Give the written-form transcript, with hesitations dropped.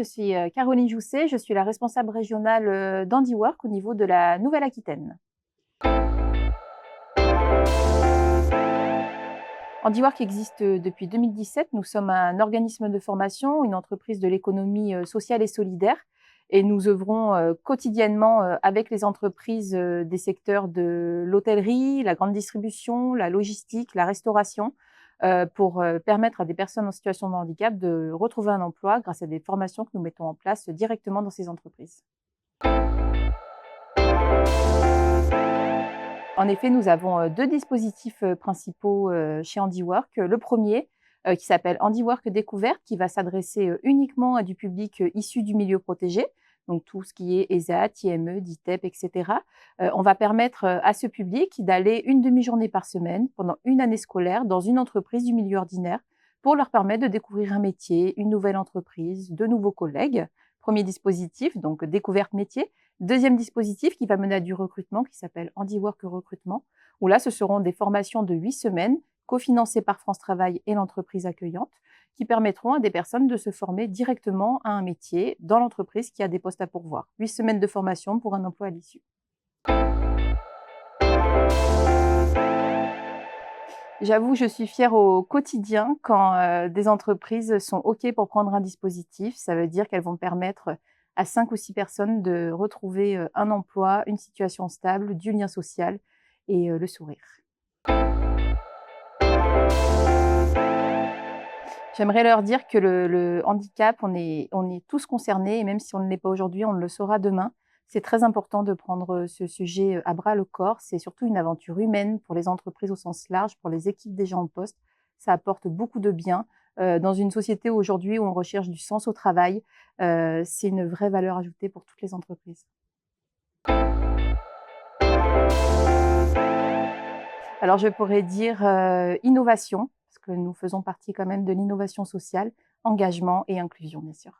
je suis Caroline Jousset, je suis la responsable régionale d'HandiWork au niveau de la Nouvelle-Aquitaine. HandiWork existe depuis 2017. Nous sommes un organisme de formation, une entreprise de l'économie sociale et solidaire. Et nous œuvrons quotidiennement avec les entreprises des secteurs de l'hôtellerie, la grande distribution, la logistique, la restauration, pour permettre à des personnes en situation de handicap de retrouver un emploi grâce à des formations que nous mettons en place directement dans ces entreprises. En effet, nous avons deux dispositifs principaux chez HandiWork. Le premier, qui s'appelle HandiWork Découverte, qui va s'adresser uniquement à du public issu du milieu protégé, donc tout ce qui est ESAT, IME, DITEP, etc. On va permettre à ce public d'aller une demi-journée par semaine pendant une année scolaire dans une entreprise du milieu ordinaire pour leur permettre de découvrir un métier, une nouvelle entreprise, de nouveaux collègues. Premier dispositif, donc découverte métier. Deuxième dispositif qui va mener à du recrutement qui s'appelle HandiWork Recrutement, où là, ce seront des formations de 8 semaines cofinancées par France Travail et l'entreprise accueillante qui permettront à des personnes de se former directement à un métier dans l'entreprise qui a des postes à pourvoir. 8 semaines de formation pour un emploi à l'issue. J'avoue, je suis fière au quotidien quand des entreprises sont OK pour prendre un dispositif. Ça veut dire qu'elles vont permettre à 5 ou 6 personnes de retrouver un emploi, une situation stable, du lien social et le sourire. J'aimerais leur dire que le handicap, on est tous concernés et même si on ne l'est pas aujourd'hui, on le sera demain. C'est très important de prendre ce sujet à bras le corps. C'est surtout une aventure humaine pour les entreprises au sens large, pour les équipes des gens en poste. Ça apporte beaucoup de bien. Dans une société aujourd'hui où on recherche du sens au travail, c'est une vraie valeur ajoutée pour toutes les entreprises. Alors je pourrais dire innovation, parce que nous faisons partie quand même de l'innovation sociale, engagement et inclusion bien sûr.